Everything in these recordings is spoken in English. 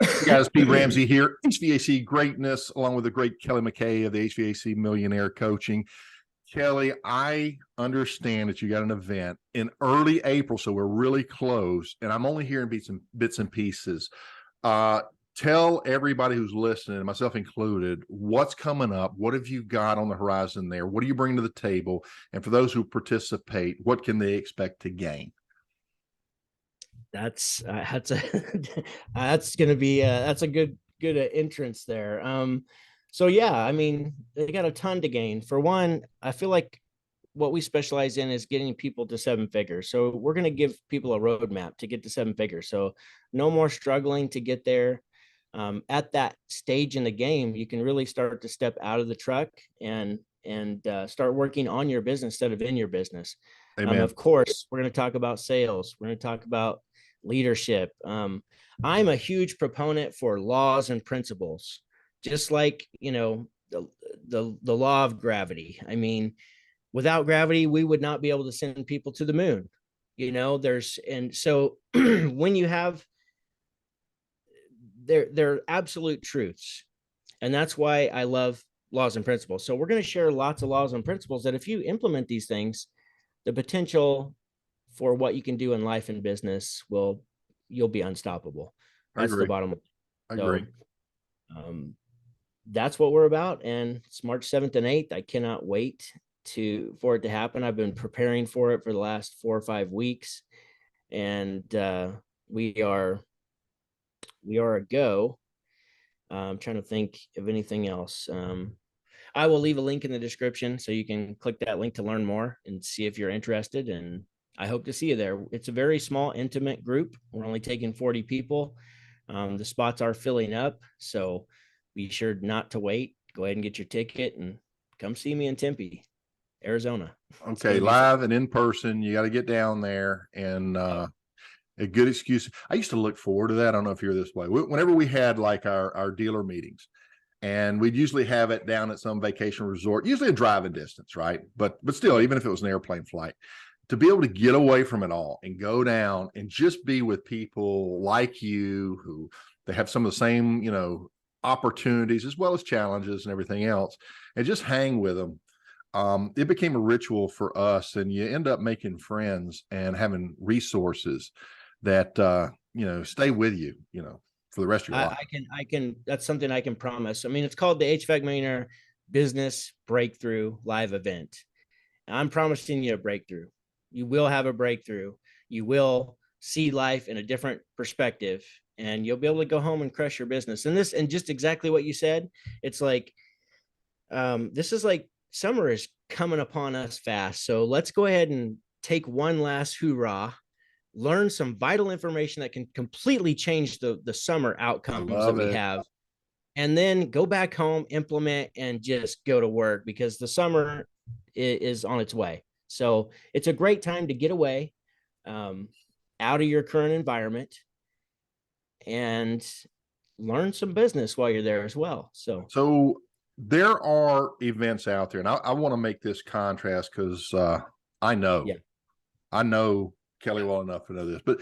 Hey guys, Pete Ramsey here, HVAC greatness, along with the great Kelley McKay of the HVAC Millionaire Coaching. Kelley, I understand that you got an event in early April, so we're really close, and I'm only hearing bits and pieces. Tell everybody who's listening, myself included, what's coming up. What have you got on the horizon there? What do you bring to the table? And for those who participate, what can they expect to gain? That's that's gonna be that's a good entrance there. So yeah, I mean, they got a ton to gain. For one, I feel like what we specialize in is getting people to seven figures. So we're gonna give people a roadmap to get to seven figures. So no more struggling to get there. At that stage in the game, you can really start to step out of the truck and start working on your business instead of in your business. Amen. Of course, we're going to talk about sales. We're going to talk about leadership. I'm a huge proponent for laws and principles, just like, the law of gravity. I mean, without gravity, we would not be able to send people to the moon. And so when you have, they're absolute truths. And that's why I love laws and principles. So we're going to share lots of laws and principles that if you implement these things, the potential for what you can do in life and business you'll be unstoppable. That's the bottom line. I agree. That's what we're about. And it's March 7th and 8th. I cannot wait for it to happen. I've been preparing for it for the last 4 or 5 weeks. And we are a go. I'm trying to think of anything else. I will leave a link in the description so you can click that link to learn more and see if you're interested. And I hope to see you there. It's a very small, intimate group. We're only taking 40 people. The spots are filling up, so be sure not to wait. Go ahead and get your ticket and come see me in Tempe, Arizona. Okay, live and in person. You got to get down there, and a good excuse. I used to look forward to that. I don't know if you're this way. Whenever we had like our dealer meetings, and we'd usually have it down at some vacation resort, usually a driving distance, right? But still, even if it was an airplane flight, to be able to get away from it all and go down and just be with people like you who they have some of the same, opportunities as well as challenges and everything else, and just hang with them. It became a ritual for us, and you end up making friends and having resources that stay with you, for the rest of your life. I can. That's something I can promise. I mean, it's called the HVAC Millionaire Business Breakthrough Live Event. I'm promising you a breakthrough. You will have a breakthrough. You will see life in a different perspective, and you'll be able to go home and crush your business. And just exactly what you said. It's like, this is like summer is coming upon us fast. So let's go ahead and take one last hoorah, learn some vital information that can completely change the summer outcomes that we have, and then go back home, implement, and just go to work, because the summer is on its way. So it's a great time to get away out of your current environment and learn some business while you're there as well. So there are events out there, and I want to make this contrast because I know Kelley well enough to know this, but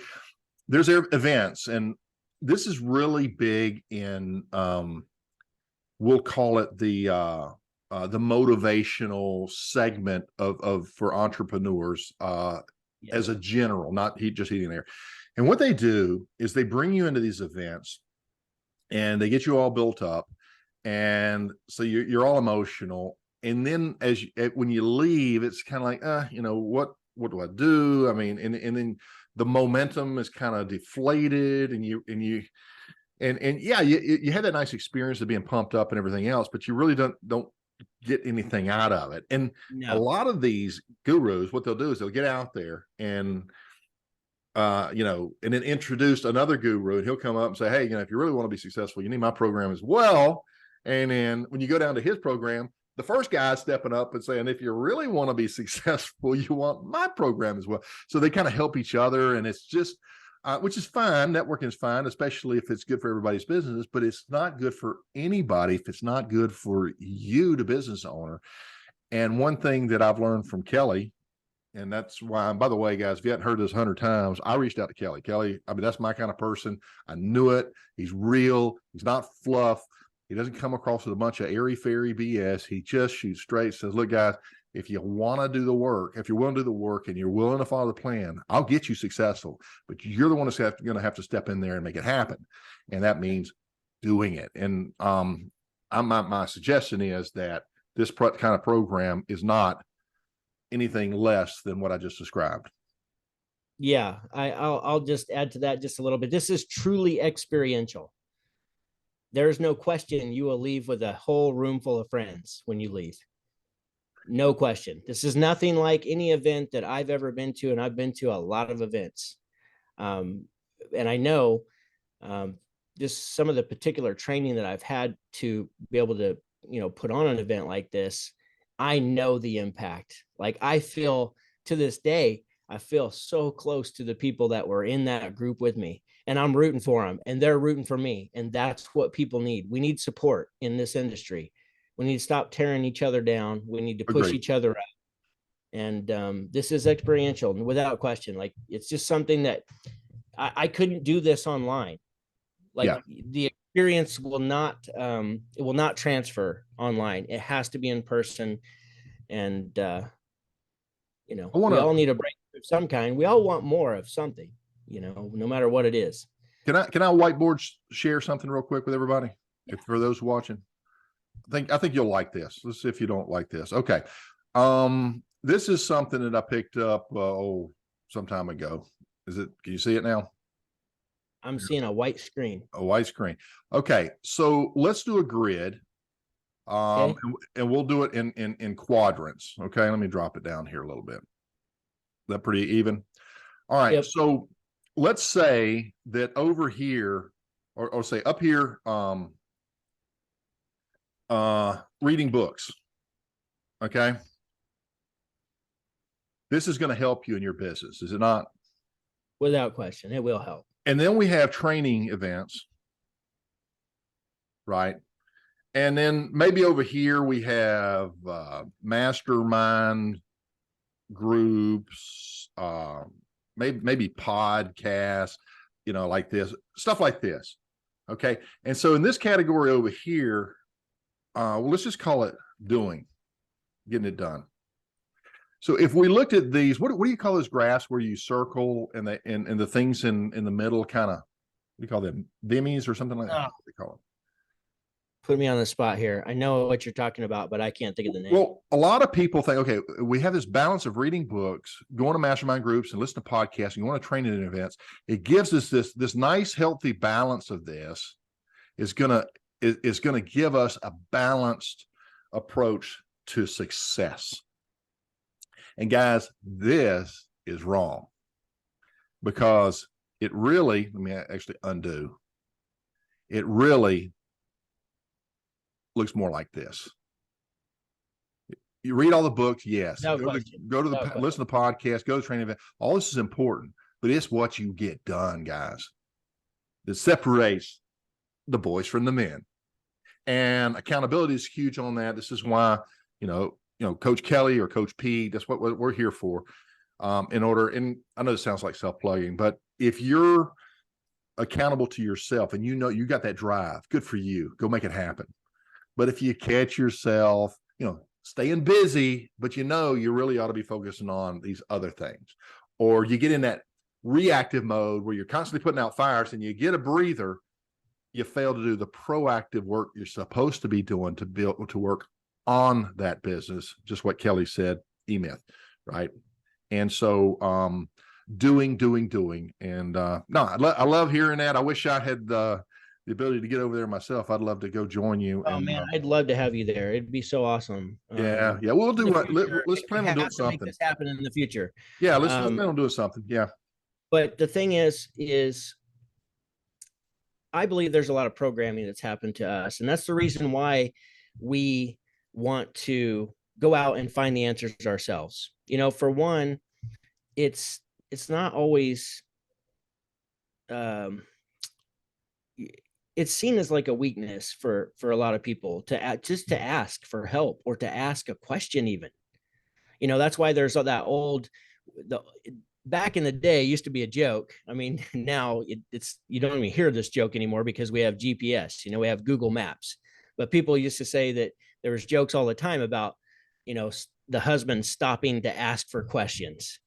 there's events, and this is really big in we'll call it the motivational segment of for entrepreneurs as a general, not just heating there. And what they do is they bring you into these events and they get you all built up, and so you're all emotional, and then when you leave, it's kind of like what do I do? I mean, and then the momentum is kind of deflated, and you had that nice experience of being pumped up and everything else, but you really don't get anything out of it. And a lot of these gurus, what they'll do is they'll get out there and and then introduce another guru, and he'll come up and say, hey, if you really want to be successful, you need my program as well. And then when you go down to his program, the first guy stepping up and saying, if you really want to be successful, you want my program as well. So they kind of help each other, and it's just which is fine. Networking is fine, especially if it's good for everybody's business, but it's not good for anybody if it's not good for you, the business owner. And one thing that I've learned from Kelley And that's why, by the way, guys, if you hadn't heard this 100 times, I reached out to Kelley. Kelley, I mean, that's my kind of person. I knew it. He's real. He's not fluff. He doesn't come across with a bunch of airy fairy BS. He just shoots straight, says, look, guys, if you want to do the work, if you're willing to do the work and you're willing to follow the plan, I'll get you successful. But you're the one that's going to have to step in there and make it happen. And that means doing it. And my suggestion is that this kind of program is not anything less than what I just described. Yeah, I'll just add to that just a little bit. This is truly experiential. There's no question you will leave with a whole room full of friends when you leave. No question. This is nothing like any event that I've ever been to, and I've been to a lot of events. And I know just some of the particular training that I've had to be able to, put on an event like this. I know the impact. Like, I feel to this day, I feel so close to the people that were in that group with me, and I'm rooting for them and they're rooting for me. And that's what people need. We need support in this industry. We need to stop tearing each other down. We need to push Agreed. each other out. And this is experiential, without question. Like, it's just something that I couldn't do this online. Like, the experience will not transfer online. It has to be in person. And we all need a break of some kind. We all want more of something, no matter what it is. Can I whiteboard share something real quick with everybody? Yeah. For those watching, I think you'll like this. Let's see if you don't like this. Okay. This is something that I picked up some time ago. Can you see it now? I'm seeing a white screen. A white screen. Okay. So let's do a grid. Okay. And we'll do it in quadrants. Okay. Let me drop it down here a little bit. Is that pretty even? All right. Yep. So let's say that over here, or say up here, reading books. Okay. This is going to help you in your business, is it not? Without question, it will help. And then we have training events, right? And then maybe over here we have mastermind groups, maybe podcasts, like this, stuff like this. Okay. And so in this category over here, let's just call it getting it done. So if we looked at these, what do you call those graphs where you circle and the things in the middle kind of, what do you call them? Vimmies or something like that? What do you call it? Put me on the spot here. I know what you're talking about, but I can't think of the name. Well, a lot of people think, okay, we have this balance of reading books, going to mastermind groups, and listening to podcasts, and going to training events. It gives us this nice, healthy balance of this. Is gonna give us a balanced approach to success. And guys, this is wrong, because it really, let me actually undo. It really looks more like this. You read all the books, yes. No go to the listen to podcasts, go to training event. All this is important, but it's what you get done, guys, that separates the boys from the men. And accountability is huge on that. This is why, Coach Kelley or Coach Pete, that's what we're here for. And I know this sounds like self-plugging, but if you're accountable to yourself and you got that drive, good for you. Go make it happen. But if you catch yourself, staying busy, but you really ought to be focusing on these other things, or you get in that reactive mode where you're constantly putting out fires and you get a breather, you fail to do the proactive work you're supposed to be doing to work on that business. Just what Kelley said, E-Myth, right? And so doing. And I love hearing that. I wish I had the ability to get over there myself. I'd love to go join you. Oh, man, I'd love to have you there. It'd be so awesome. Yeah. We'll do what. Let's plan on doing something. Make this happen in the future. Yeah, let's plan on doing something. Yeah. But the thing is I believe there's a lot of programming that's happened to us, and that's the reason why we want to go out and find the answers ourselves. For one, it's not always it's seen as like a weakness for a lot of people to ask for help or to ask a question even. You know, that's why there's that old, the back in the day, it used to be a joke. I mean, now it's, you don't even hear this joke anymore because we have GPS, you know, we have Google Maps. But people used to say that there was jokes all the time about, you know, the husband stopping to ask for questions.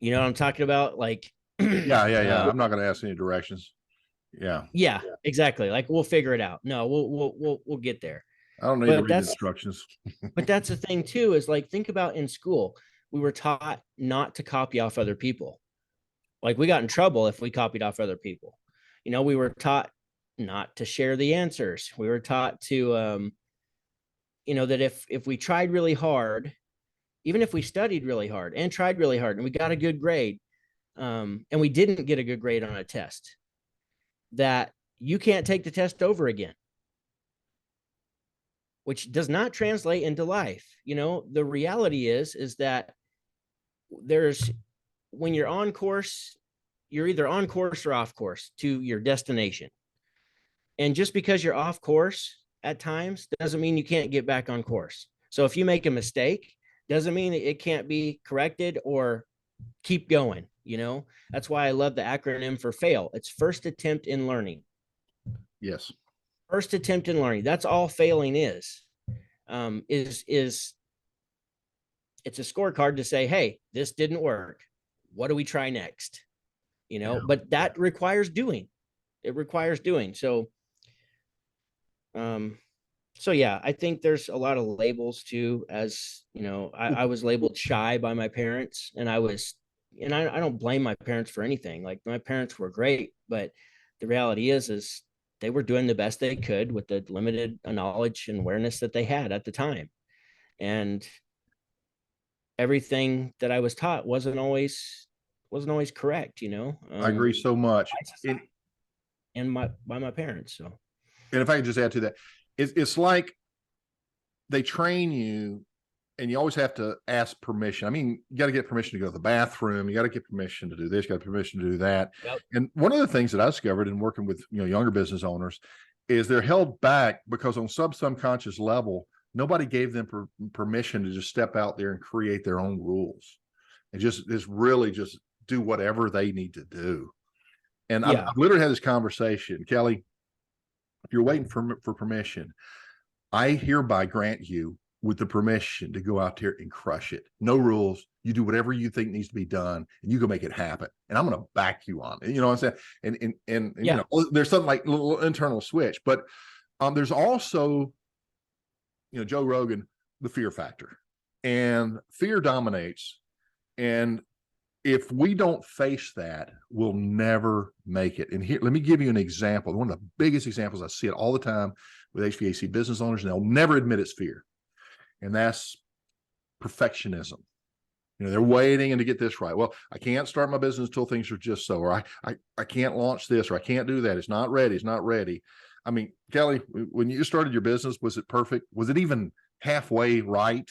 You know what I'm talking about? Like, Yeah. I'm not going to ask any directions. Yeah. yeah, exactly. Like, we'll figure it out. No, we'll get there. I don't need to read instructions. But that's the thing too, is like, think about in school, we were taught not to copy off other people. Like, we got in trouble if we copied off other people. You know, we were taught not to share the answers. We were taught to, you know, that if we tried really hard, even if we studied really hard and tried really hard and we got a good grade, and we didn't get a good grade on a test, that you can't take the test over again, which does not translate into life. You know, the reality is that there's, when you're on course, you're either on course or off course to your destination. And just because you're off course at times doesn't mean you can't get back on course. So if you make a mistake, doesn't mean it can't be corrected or keep going. You know, that's why I love the acronym for FAIL. It's first attempt in learning. Yes. First attempt in learning. That's all failing is it's a scorecard to say, hey, this didn't work. What do we try next? You know, yeah. But that requires doing. It requires doing. So yeah, I think there's a lot of labels too, as you know, I was labeled shy by my parents, and I don't blame my parents for anything. Like, my parents were great, but the reality is they were doing the best they could with the limited knowledge and awareness that they had at the time. And everything that I was taught wasn't always correct, you know. I agree so much. And by my parents. So, and if I could just add to that, it's like they train you and you always have to ask permission. I mean, you got to get permission to go to the bathroom. You got to get permission to do this, you got permission to do that. Yep. And one of the things that I discovered in working with, you know, younger business owners is they're held back because on subconscious level, nobody gave them permission to just step out there and create their own rules and just really just do whatever they need to do. And yeah. I've literally had this conversation, Kelley, if you're waiting for permission, I hereby grant you with the permission to go out there and crush it. No rules. You do whatever you think needs to be done and you go make it happen. And I'm going to back you on it. You know what I'm saying? And yeah. You know, there's something like a little internal switch, but there's also, you know, Joe Rogan, the fear factor, and fear dominates. And if we don't face that, we'll never make it. And here, let me give you an example. One of the biggest examples, I see it all the time with HVAC business owners, and they'll never admit it's fear. And that's perfectionism. You know, they're waiting and to get this right. Well, I can't start my business until things are just so, or I can't launch this, or I can't do that. It's not ready. It's not ready. I mean, Kelley, when you started your business, was it perfect? Was it even halfway right?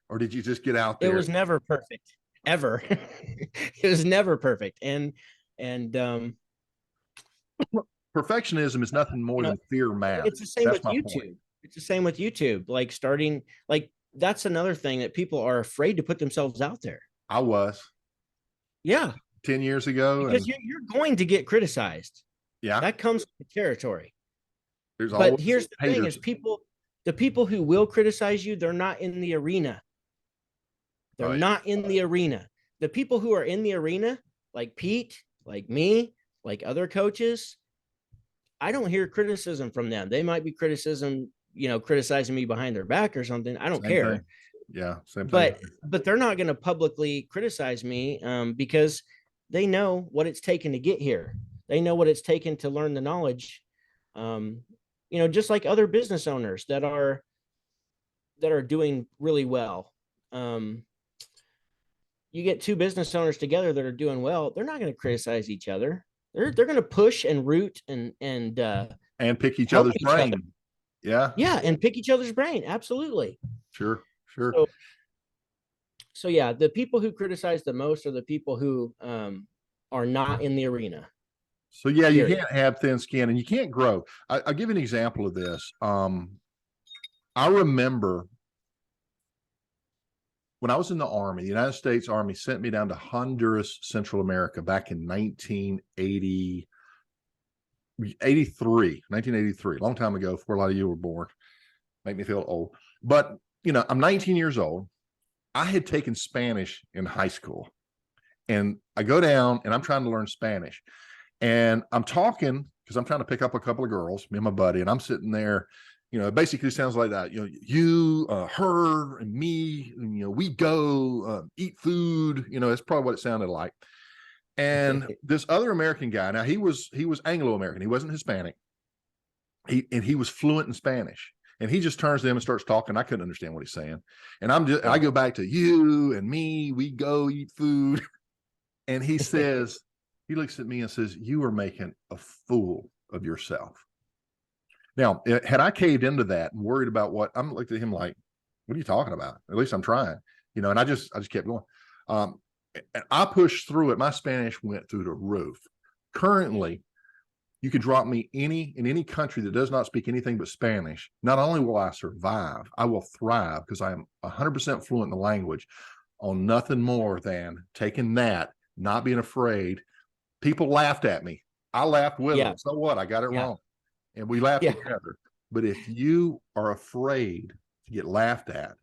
Or did you just get out there? It was never perfect, ever. It was never perfect. And perfectionism is nothing more than fear math. It's the same with YouTube. Point. It's the same with YouTube. Like, starting, like, that's another thing that people are afraid to put themselves out there. I was. Yeah. 10 years ago. Because you're going to get criticized. Yeah. That comes with the territory. But here's the thing is the people who will criticize you, they're not in the arena. They're not in the arena. The people who are in the arena, like Pete, like me, like other coaches, I don't hear criticism from them. They might be criticizing me behind their back or something. I don't care. Thing. Yeah, same thing. But they're not going to publicly criticize me because they know what it's taken to get here. They know what it's taken to learn the knowledge. You know, just like other business owners that are doing really well. You get two business owners together that are doing well, they're not going to criticize each other. They're going to push and root and pick each other's brain. Yeah. Yeah, and pick each other's brain. Absolutely. Sure. So yeah, the people who criticize the most are the people who are not in the arena. So yeah, you can't have thin skin and you can't grow. I'll give you an example of this. I remember when I was in the Army, the United States Army sent me down to Honduras, Central America back in 1983, long time ago, before a lot of you were born. Make me feel old. But, I'm 19 years old. I had taken Spanish in high school, and I go down and I'm trying to learn Spanish, and I'm talking because I'm trying to pick up a couple of girls, me and my buddy, and I'm sitting there. It basically sounds like that. You, her, and me, and, we go eat food. That's probably what it sounded like. And this other American guy, now he was Anglo-American. He wasn't Hispanic. He was fluent in Spanish. And he just turns to them and starts talking. I couldn't understand what he's saying. And I go back to you and me, we go eat food. And he says, he looks at me and says, "You are making a fool of yourself." Now, had I caved into that and worried about what, I'm looking at him like, "What are you talking about? At least I'm trying," and I just kept going. And I pushed through it. My Spanish went through the roof. Currently, you could drop me in any country that does not speak anything but Spanish. Not only will I survive, I will thrive, because I am 100% fluent in the language, on nothing more than taking that, not being afraid. People laughed at me. I laughed with them. So what? I got it wrong. And we laughed together. But if you are afraid to get laughed at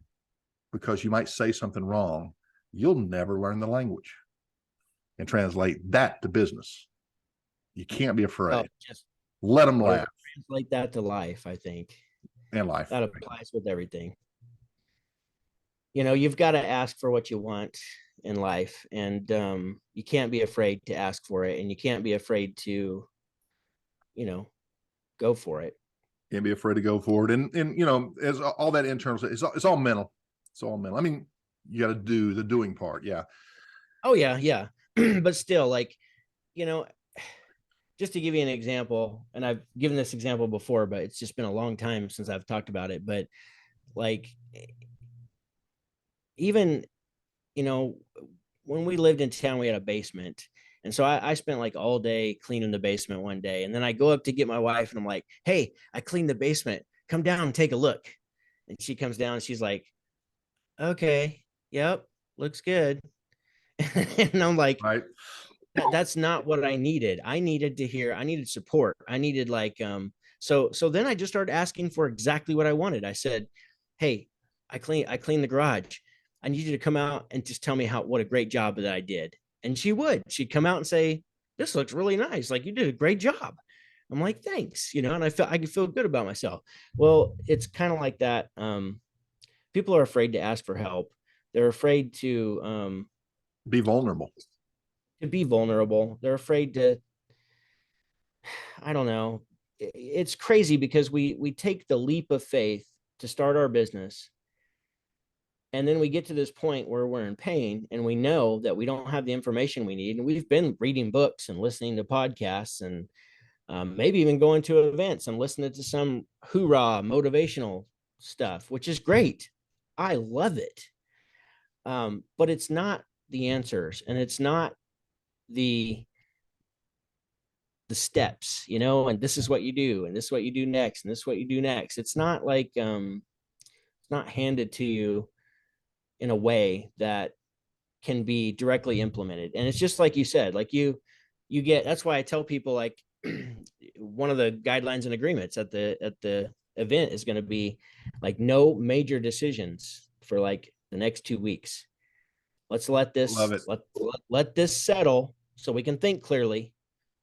because you might say something wrong, you'll never learn the language and translate that to business. You can't be afraid. Just let them laugh. Translate that to life, I think. And life. That applies with everything. You've got to ask for what you want in life, and you can't be afraid to ask for it, and you can't be afraid to, go for it. Can't be afraid to go for it. And as all that internal, it's all mental. It's all mental. I mean, you got to do the doing part. Yeah. Oh yeah. But still, just to give you an example, and I've given this example before, but it's just been a long time since I've talked about it. But even, when we lived in town, we had a basement. And so I spent all day cleaning the basement one day. And then I go up to get my wife and I'm like, "Hey, I cleaned the basement. Come down and take a look." And she comes down and she's like, "Okay, yep, looks good." And I'm like, right. That's not what I needed. I needed support. I needed so then I just started asking for exactly what I wanted. I said, "Hey, I cleaned the garage. I need you to come out and just tell me what a great job that I did." And she'd come out and say, "This looks really nice. You did a great job." I'm like, "Thanks." And I could feel good about myself. Well, it's kind of like that. People are afraid to ask for help. They're afraid to be vulnerable. They're afraid to, I don't know. It's crazy because we take the leap of faith to start our business. And then we get to this point where we're in pain and we know that we don't have the information we need. And we've been reading books and listening to podcasts and maybe even going to events and listening to some hoorah motivational stuff, which is great. I love it. But it's not the answers, and it's not the steps, and this is what you do, and this is what you do next, and this is what you do next. It's not it's not handed to you in a way that can be directly implemented. And it's just like you said, you get, that's why I tell people one of the guidelines and agreements at the event is going to be no major decisions for the next 2 weeks. Let's let this let this settle so we can think clearly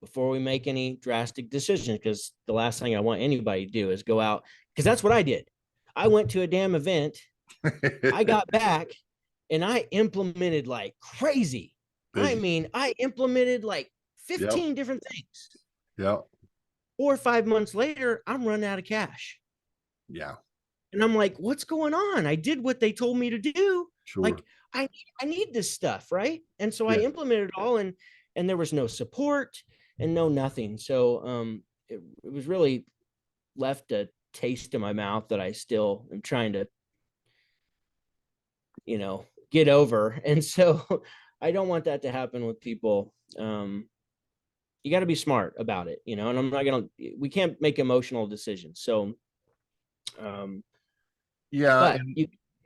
before we make any drastic decisions, because the last thing I want anybody to do is go out, because that's what I did. I went to a damn event. I got back and I implemented like crazy. I mean, I implemented 15 different things. Yeah. 4 or 5 months later, I'm running out of cash. Yeah. And I'm like, what's going on? I did what they told me to do. Sure. I need this stuff, right? And so I implemented it all, and there was no support and no nothing. So it was really left a taste in my mouth that I still am trying to get over. And so I don't want that to happen with people. You got to be smart about it, and we can't make emotional decisions. So, yeah,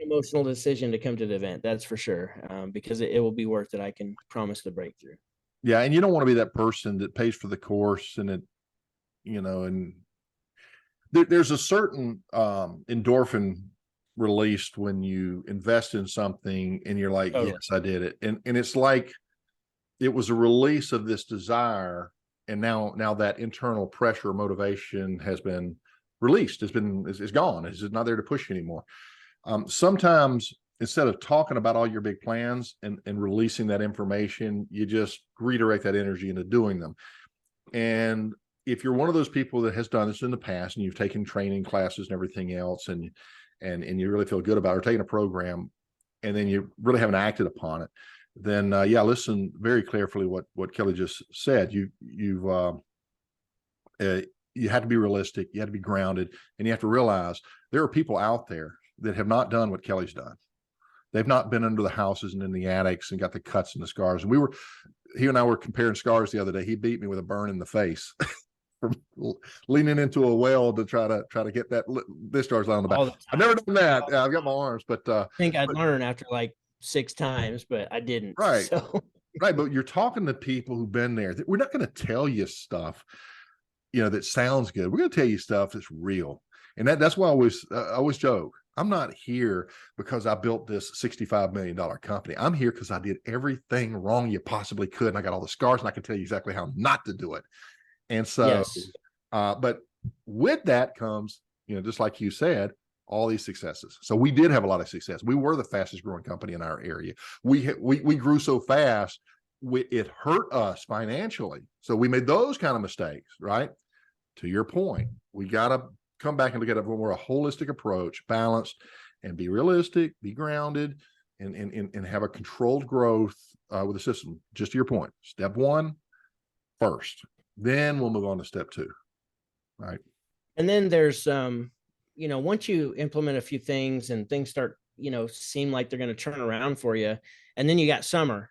Emotional decision to come to the event. That's for sure. Because it will be worth it. I can promise the breakthrough. Yeah. And you don't want to be that person that pays for the course and it, and there's a certain endorphin released when you invest in something and you're like, Totally. yes, I did it. And it's like it was a release of this desire. And now that internal pressure or motivation has been released. It's gone. It's not there to push you anymore. Sometimes instead of talking about all your big plans and releasing that information, you just redirect that energy into doing them. And if you're one of those people that has done this in the past and you've taken training classes and everything else, and you really feel good about it, or taking a program and then you really haven't acted upon it, then listen very carefully what Kelley just said. You have to be realistic, you have to be grounded, and you have to realize there are people out there that have not done what Kelley's done. They've not been under the houses and in the attics and got the cuts and the scars. And he and I were comparing scars the other day. He beat me with a burn in the face from leaning into a well to try to get that discharge line on the back. I've never done that. I've got my arms, but I think I'd learn after like 6 times, but I didn't. Right. So. Right. But you're talking to people who've been there. We're not going to tell you stuff, that sounds good. We're going to tell you stuff that's real. And that's why I always joke. I'm not here because I built this $65 million company. I'm here because I did everything wrong you possibly could. And I got all the scars and I can tell you exactly how not to do it. And so, yes. But with that comes, just like you said, all these successes. So we did have a lot of success. We were the fastest growing company in our area. We grew so fast, it hurt us financially. So we made those kind of mistakes, right? To your point, we got to come back and look at it more a holistic approach, balanced, and be realistic, be grounded, and have a controlled growth with the system. Just to your point, step 1 first, then we'll move on to step 2, right? And then there's once you implement a few things and things start seem like they're going to turn around for you, and then you got summer,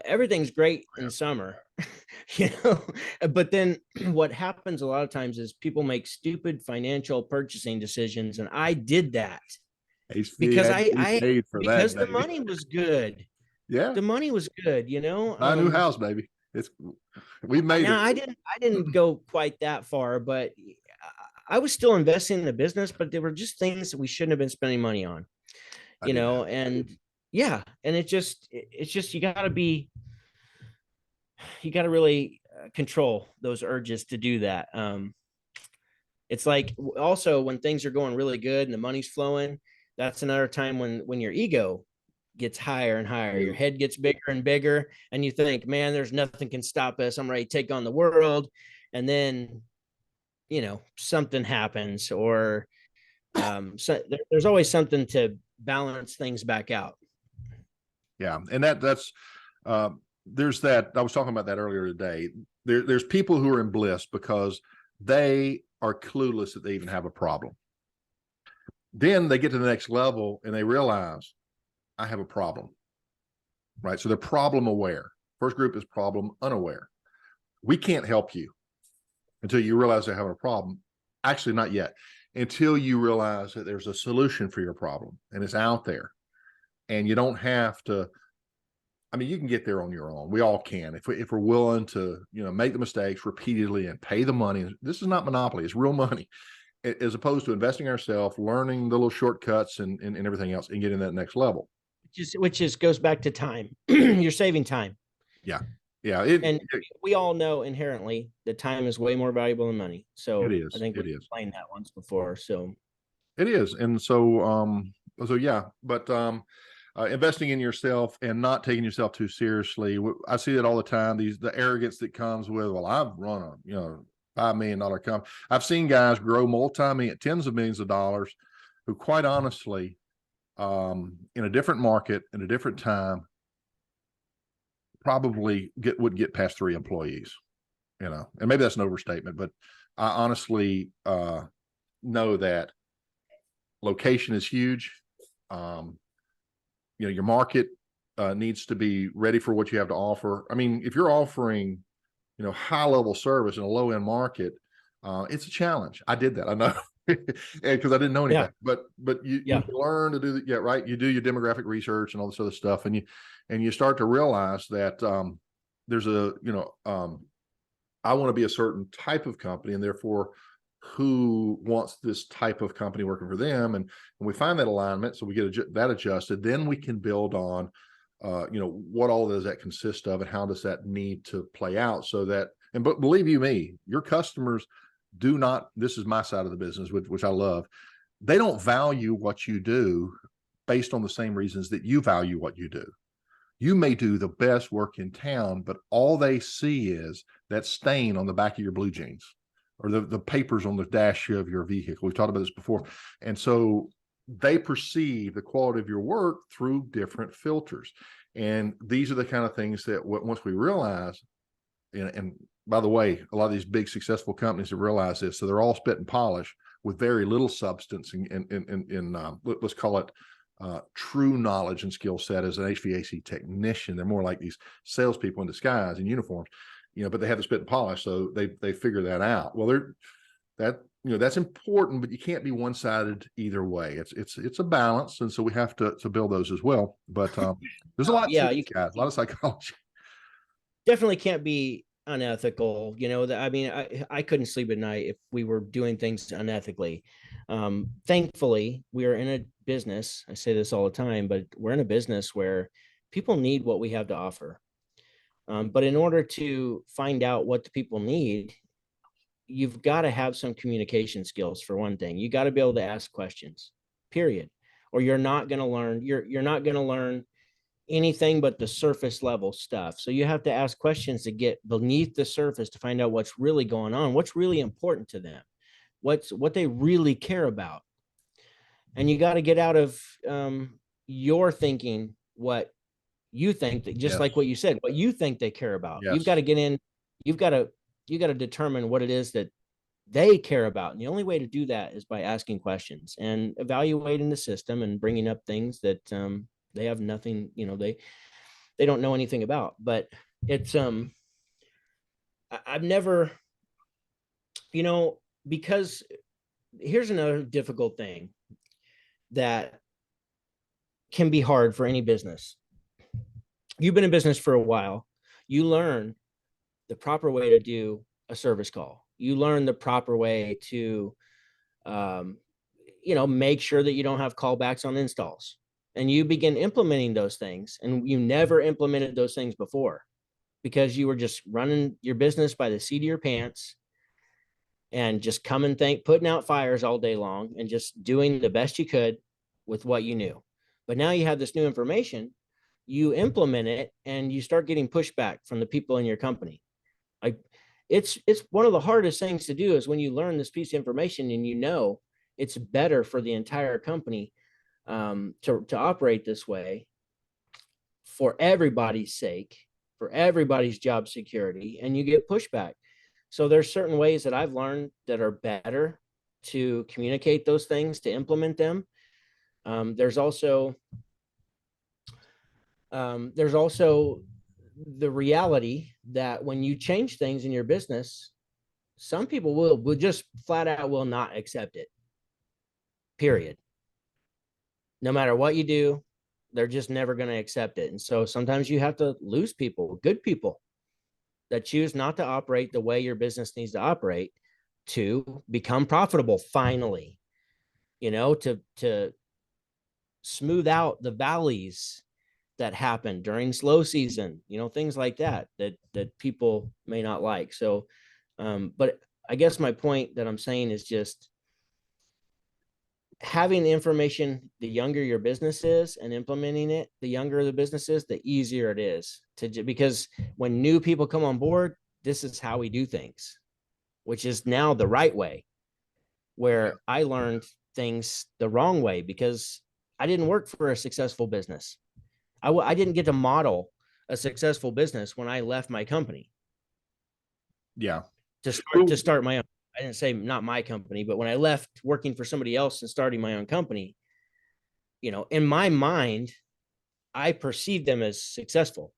everything's great in summer. But then what happens a lot of times is people make stupid financial purchasing decisions, and I did that because because the money was good. Yeah, the money was good. My new house, baby. We made it. I didn't go quite that far, but I was still investing in the business, but there were just things that we shouldn't have been spending money on, and it's just you gotta really control those urges to do that. It's like also when things are going really good and the money's flowing, that's another time when your ego gets higher and higher, your head gets bigger and bigger, and you think, man, there's nothing can stop us. I'm ready to take on the world. And then, something happens, or so there's always something to balance things back out. Yeah. And that's there's that. I was talking about that earlier today. There's people who are in bliss because they are clueless that they even have a problem. Then they get to the next level and they realize, I have a problem, right? So they're problem aware. First group is problem unaware. We can't help you until you realize they're having a problem. Actually, not yet. Until you realize that there's a solution for your problem and it's out there. And you don't have to, you can get there on your own. We all can. If we're willing to, make the mistakes repeatedly and pay the money. This is not monopoly, it's real money. As opposed to investing ourselves, learning the little shortcuts and everything else and getting that next level. Which goes back to time. You're saving time. Yeah. We all know inherently that time is way more valuable than money. So it is. I think we've explained that once before. So it is. And so but investing in yourself and not taking yourself too seriously. I see it all the time. The arrogance that comes with, well, I've run a $5 million company. I've seen guys grow tens of millions of dollars who quite honestly, in a different market, in a different time, probably wouldn't get past 3 employees, and maybe that's an overstatement, but I honestly know that location is huge. Your market needs to be ready for what you have to offer. If you're offering, high level service in a low end market, it's a challenge. I did that. I know because I didn't know anything. Yeah. But you Yeah. learn to do that. Yeah, right. You do your demographic research and all this other stuff, and you start to realize that there's a I want to be a certain type of company, and therefore who wants this type of company working for them, and we find that alignment, so we get that adjusted. Then we can build on what all does that consist of, and how does that need to play out, so that, and but believe you me, your customers do not, this is my side of the business, which I love, they don't value what you do based on the same reasons that you value what you do. You may do the best work in town, but all they see is that stain on the back of your blue jeans, or the papers on the dash of your vehicle. We've talked about this before. And so they perceive the quality of your work through different filters. And these are the kind of things that once we realize, and by the way, a lot of these big successful companies have realized this. So they're all spit and polish with very little substance in let's call it true knowledge and skill set as an HVAC technician. They're more like these salespeople in disguise in uniforms, but they have the spit and polish, so they figure that out. Well, that's important, but you can't be one-sided either way. It's a balance, and so we have to build those as well. But there's a lot to these guys, a lot of psychology. Definitely can't be unethical. I couldn't sleep at night if we were doing things unethically. Thankfully, we are in a business, I say this all the time, but we're in a business where people need what we have to offer. But in order to find out what the people need, you've got to have some communication skills. For one thing, you got to be able to ask questions, period, or you're not going to learn. You're not going to learn anything but the surface level stuff. So you have to ask questions to get beneath the surface to find out what's really going on, what's really important to them, what they really care about. And you got to get out of your thinking what you think, that just like what you said, what you think they care about. You've got to get in, you got to determine what it is that they care about. And the only way to do that is by asking questions and evaluating the system and bringing up things that they have nothing, they don't know anything about. But it's I've never, because here's another difficult thing that can be hard for any business. You've been in business for a while. You learn the proper way to do a service call. You learn the proper way to, make sure that you don't have callbacks on installs. And you begin implementing those things, and you never implemented those things before because you were just running your business by the seat of your pants and just putting out fires all day long and just doing the best you could with what you knew. But now you have this new information, you implement it, and you start getting pushback from the people in your company. It's one of the hardest things to do is when you learn this piece of information and it's better for the entire company to operate this way for everybody's sake, for everybody's job security, and you get pushback. So there's certain ways that I've learned that are better to communicate those things, to implement them. There's also the reality that when you change things in your business, some people will just flat out will not accept it, period. No matter what you do, they're just never going to accept it. And so sometimes you have to lose people, good people that choose not to operate the way your business needs to operate to become profitable finally, to smooth out the valleys that happen during slow season, things like that people may not like. So, but I guess my point that I'm saying is just having the information, the younger your business is, and implementing it, the younger the business is, the easier it is because when new people come on board, this is how we do things, which is now the right way, where I learned things the wrong way because I didn't work for a successful business. I didn't get to model a successful business when I left my company. Yeah. To start my own. I didn't say not my company, but when I left working for somebody else and starting my own company, in my mind, I perceived them as successful.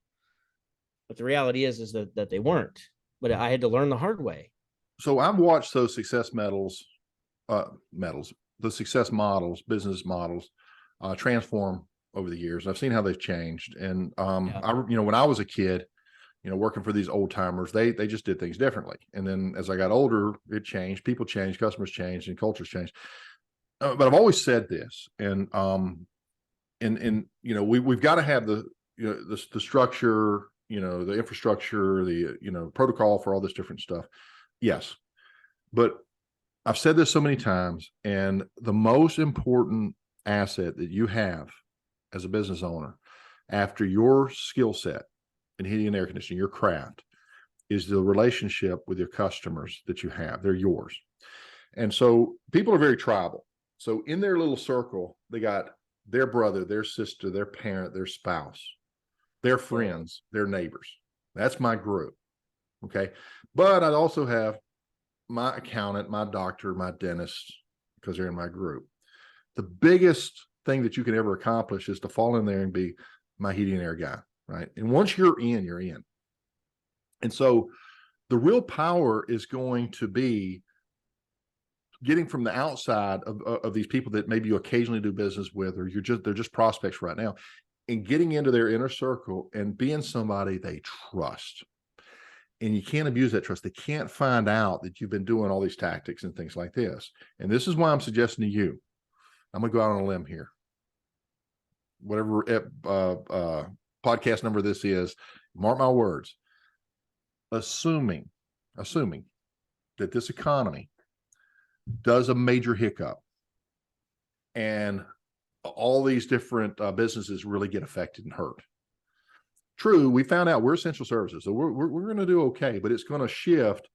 But the reality is that they weren't. But I had to learn the hard way. So I've watched those success medals metals, the success models, business models, transform over the years. I've seen how they've changed. And, when I was a kid, working for these old timers, they just did things differently. And then as I got older, it changed, people changed, customers changed, and cultures changed. But I've always said this, and we've got to have the structure, the infrastructure, the protocol for all this different stuff. Yes, but I've said this so many times, and the most important asset that you have as a business owner, after your skill set in heating and air conditioning, your craft, is the relationship with your customers that you have. They're yours. And so people are very tribal. So in their little circle, they got their brother, their sister, their parent, their spouse, their friends, their neighbors. That's my group. Okay. But I also have my accountant, my doctor, my dentist, because they're in my group. The biggest thing that you can ever accomplish is to fall in there and be my heating and air guy, right? And once you're in, you're in. And so the real power is going to be getting from the outside of these people that maybe you occasionally do business with, or they're just prospects right now, and getting into their inner circle and being somebody they trust. And you can't abuse that trust. They can't find out that you've been doing all these tactics and things like this. And this is why I'm suggesting to you, I'm going to go out on a limb here. Whatever podcast number this is, mark my words, assuming that this economy does a major hiccup and all these different businesses really get affected and hurt. True, we found out we're essential services, so we're going to do okay, but it's going to shift.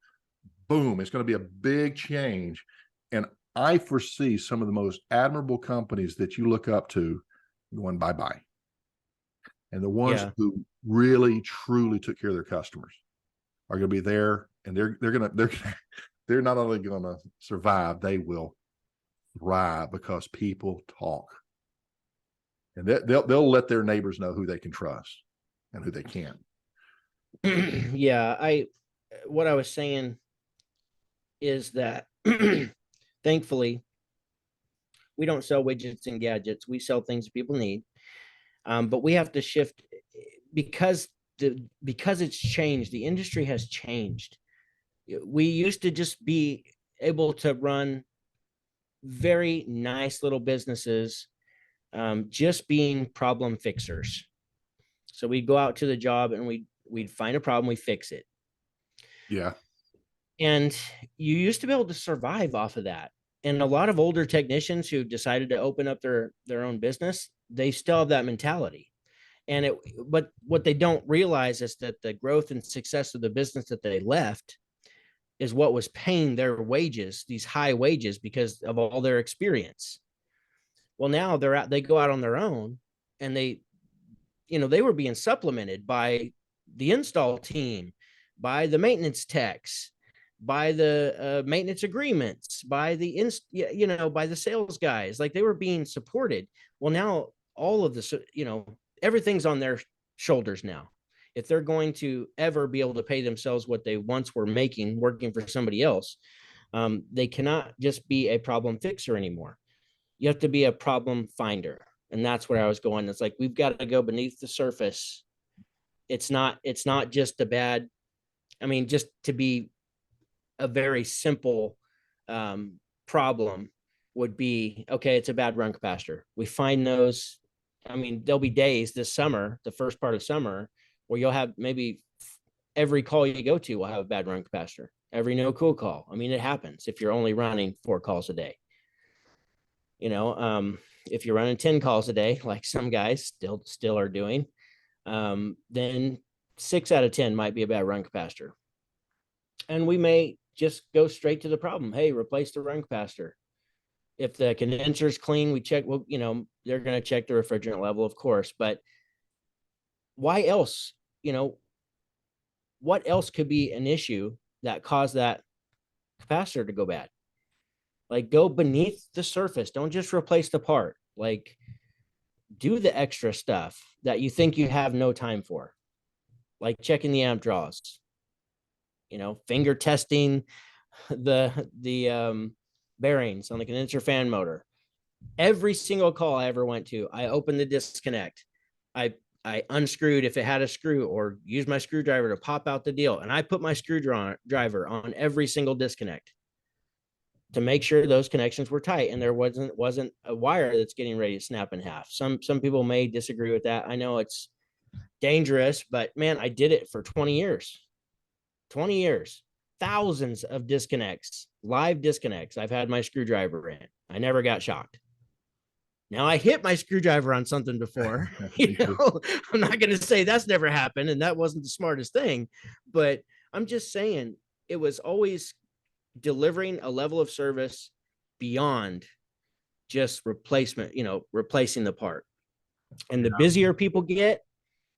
Boom, it's going to be a big change. And I foresee some of the most admirable companies that you look up to going bye-bye. And the ones who really, truly took care of their customers are going to be there, and they're not only going to survive, they will thrive because people talk. And they'll let their neighbors know who they can trust and who they can't. Yeah, what I was saying is that thankfully we don't sell widgets and gadgets. We sell things that people need. But we have to shift because it's changed. The industry has changed. We used to just be able to run very nice little businesses, just being problem fixers. So we'd go out to the job and we'd find a problem, we fix it. Yeah. And you used to be able to survive off of that. And a lot of older technicians who decided to open up their own business, they still have that mentality. But what they don't realize is that the growth and success of the business that they left is what was paying their wages, these high wages, because of all their experience. Well, now they go out on their own, and they were being supplemented by the install team, by the maintenance techs, by the maintenance agreements, by the by the sales guys. Like, they were being supported. Well, now all of this, everything's on their shoulders now. If they're going to ever be able to pay themselves what they once were making working for somebody else, they cannot just be a problem fixer anymore. You have to be a problem finder. And that's where I was going. It's like, we've got to go beneath the surface. It's not just a bad, just to be a very simple problem would be, okay, it's a bad run capacitor. We find those. There'll be days this summer, the first part of summer, where you'll have maybe every call you go to will have a bad run capacitor. Every no cool call. It happens if you're only running 4 calls a day. If you're running 10 calls a day, like some guys still are doing, then 6 out of 10 might be a bad run capacitor. And we may just go straight to the problem. Hey, replace the run capacitor. If the condenser is clean, we check, they're going to check the refrigerant level, of course, but why else? What else could be an issue that caused that capacitor to go bad? Like, go beneath the surface. Don't just replace the part. Like, do the extra stuff that you think you have no time for, like checking the amp draws, finger testing the bearings on the condenser fan motor. Every single call I ever went to, I opened the disconnect. I unscrewed if it had a screw, or used my screwdriver to pop out the deal. And I put my screwdriver on every single disconnect to make sure those connections were tight and there wasn't a wire that's getting ready to snap in half. Some people may disagree with that. I know it's dangerous, but man, I did it for 20 years. 20 years. Thousands of disconnects, live disconnects I've had my screwdriver in. I never got shocked. Now I hit my screwdriver on something before. I'm not going to say that's never happened and that wasn't the smartest thing, but I'm just saying it was always delivering a level of service beyond just replacement, replacing the part. And the busier people get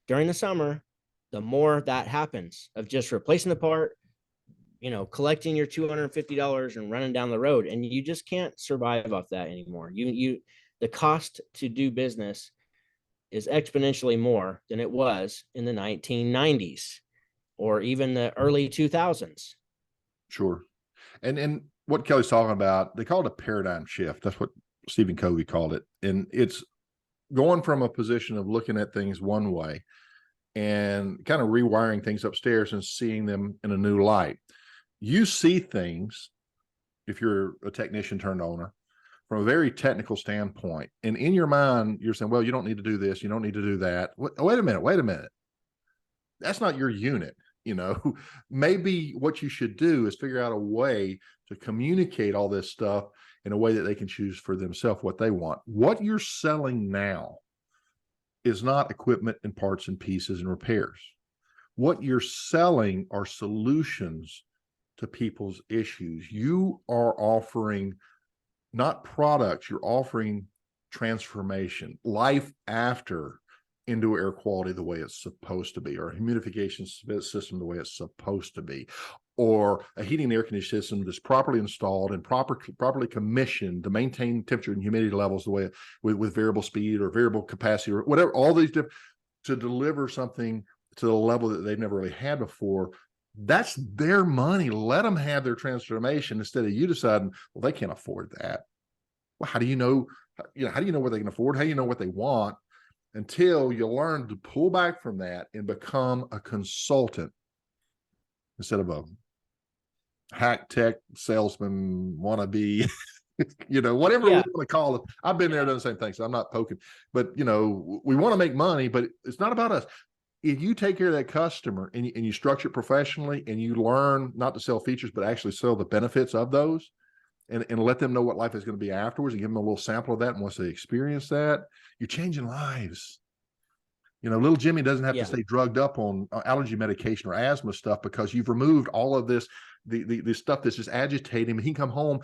during the summer, the more that happens of just replacing the part, collecting your $250 and running down the road. And you just can't survive off that anymore. The cost to do business is exponentially more than it was in the 1990s or even the early 2000s. Sure. And what Kelley's talking about, they call it a paradigm shift. That's what Stephen Covey called it. And it's going from a position of looking at things one way and kind of rewiring things upstairs and seeing them in a new light. You see things, if you're a technician turned owner, from a very technical standpoint. And in your mind, you're saying, well, you don't need to do this. You don't need to do that. Wait a minute. That's not your unit. Maybe what you should do is figure out a way to communicate all this stuff in a way that they can choose for themselves what they want. What you're selling now is not equipment and parts and pieces and repairs. What you're selling are solutions to people's issues. You are offering not products, you're offering transformation, life after indoor air quality the way it's supposed to be, or a humidification system the way it's supposed to be, or a heating and air conditioning system that's properly installed and properly commissioned to maintain temperature and humidity levels the way with variable speed or variable capacity or whatever, all these different, to deliver something to the level that they've never really had before. That's their money. Let them have their transformation instead of you deciding, well, they can't afford that. Well, how do you know? How do you know what they can afford? How do you know what they want? Until you learn to pull back from that and become a consultant instead of a hack tech salesman wannabe, whatever we want to call it. I've been there doing the same thing, so I'm not poking, but we want to make money, but it's not about us. If you take care of that customer and you structure it professionally and you learn not to sell features, but actually sell the benefits of those and let them know what life is going to be afterwards and give them a little sample of that. And once they experience that, you're changing lives. Little Jimmy doesn't have to stay drugged up on allergy medication or asthma stuff because you've removed all of this, the stuff that's just agitating him. He can come home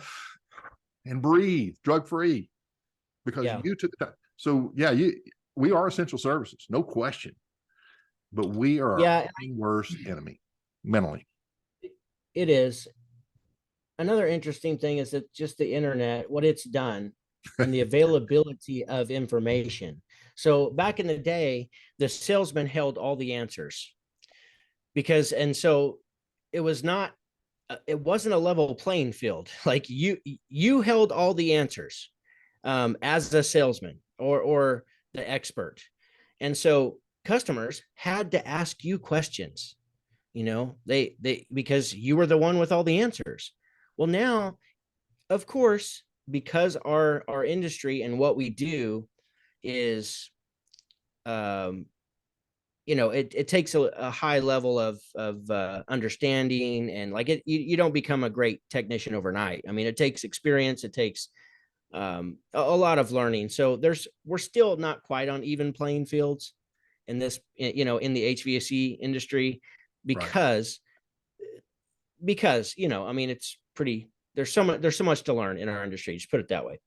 and breathe drug-free because you took the time. So we are essential services, no question. But we are our worst enemy mentally. It is. Another interesting thing is that just the internet, what it's done and the availability of information. So back in the day, the salesman held all the answers and so it wasn't a level playing field. Like you held all the answers as the salesman or the expert. And so customers had to ask you questions, because you were the one with all the answers. Well, now, of course, because our industry and what we do is, it takes a high level of understanding, and you don't become a great technician overnight. I mean, it takes experience. It takes a lot of learning. So we're still not quite on even playing fields in this, in the HVAC industry, because I mean, it's pretty, there's so much to learn in our industry, just put it that way.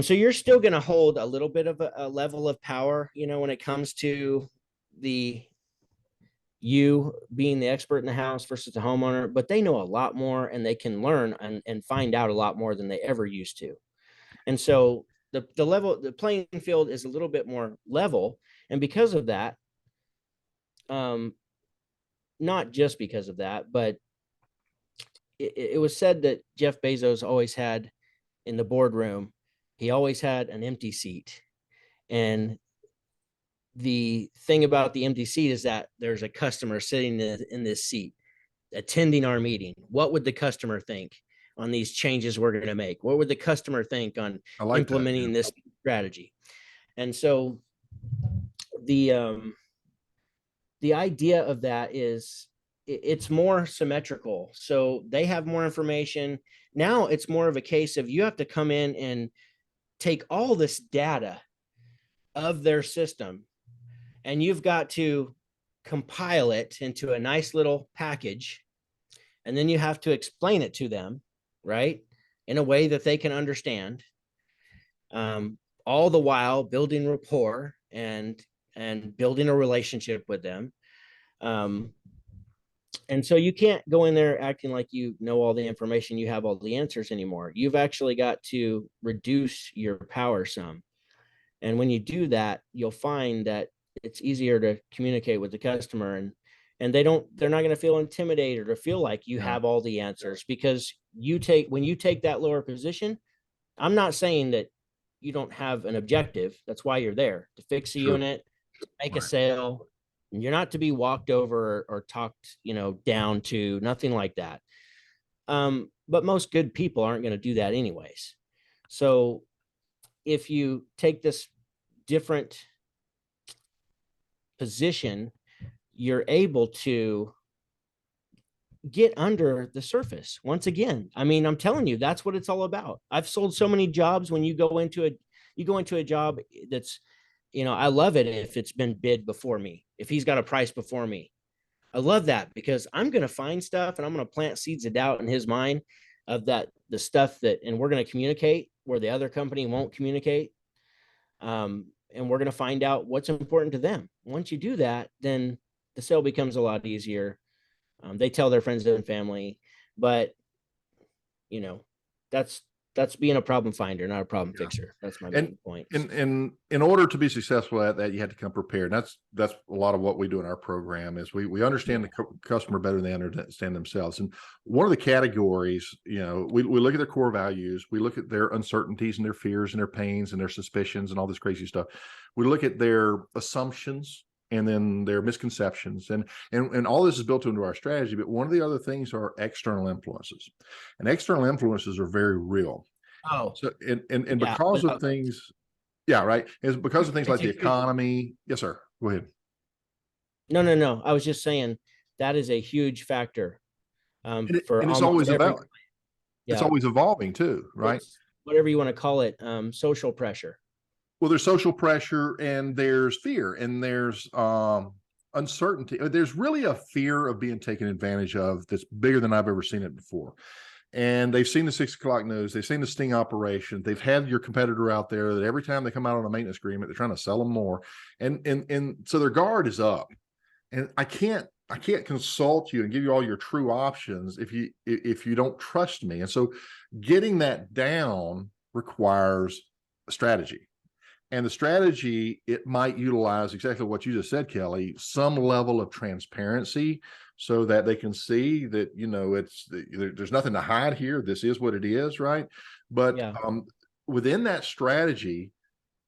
So you're still going to hold a little bit of a level of power, when it comes to you being the expert in the house versus the homeowner, but they know a lot more and they can learn and find out a lot more than they ever used to. And so the playing field is a little bit more level. And because of that, not just because of that, but it was said that Jeff Bezos always had in the boardroom, he always had an empty seat. And the thing about the empty seat is that there's a customer sitting in this seat attending our meeting. What would the customer think on these changes we're going to make? What would the customer think on implementing this strategy? And so the idea of that is it's more symmetrical. So they have more information. Now it's more of a case of you have to come in and take all this data of their system, and you've got to compile it into a nice little package. And then you have to explain it to them, right, in a way that they can understand, all the while building rapport and building a relationship with them. And so you can't go in there acting like you know all the information, you have all the answers anymore. You've actually got to reduce your power some. And when you do that, you'll find that it's easier to communicate with the customer, and they're not going to feel intimidated or feel like you have all the answers, because when you take that lower position, I'm not saying that you don't have an objective. That's why you're there, to fix a unit, make a sale. You're not to be walked over or talked, down to, nothing like that. But most good people aren't going to do that anyways. So if you take this different position, you're able to get under the surface. Once again, I mean, I'm telling you, that's what it's all about. I've sold so many jobs. When you go into a job that's, I love it if it's been bid before me, if he's got a price before me. I love that, because I'm going to find stuff and I'm going to plant seeds of doubt in his mind of the stuff and we're going to communicate where the other company won't communicate. And we're going to find out what's important to them. Once you do that, then the sale becomes a lot easier. They tell their friends and family, but that's being a problem finder, not a problem fixer. That's my main point. And in order to be successful at that, you had to come prepared. That's a lot of what we do in our program is we understand the customer better than they understand themselves. And one of the categories, we look at their core values, we look at their uncertainties and their fears and their pains and their suspicions and all this crazy stuff. We look at their assumptions and then their misconceptions, and all this is built into our strategy. But one of the other things are external influences, and external influences are very real. Oh, so and because of things, right? It's because of things like the economy. Yes, sir. Go ahead. No. I was just saying that is a huge factor. And it's always about. It's always evolving too, right? It's whatever you want to call it, social pressure. Well, there's social pressure, and there's fear, and there's uncertainty. There's really a fear of being taken advantage of that's bigger than I've ever seen it before. And they've seen the 6 o'clock news. They've seen the sting operation. They've had your competitor out there that every time they come out on a maintenance agreement, they're trying to sell them more. And so their guard is up. And I can't consult you and give you all your true options if you don't trust me. And so getting that down requires a strategy. And the strategy, it might utilize exactly what you just said, Kelley, some level of transparency so that they can see that, there's nothing to hide here. This is what it is, right? But within that strategy,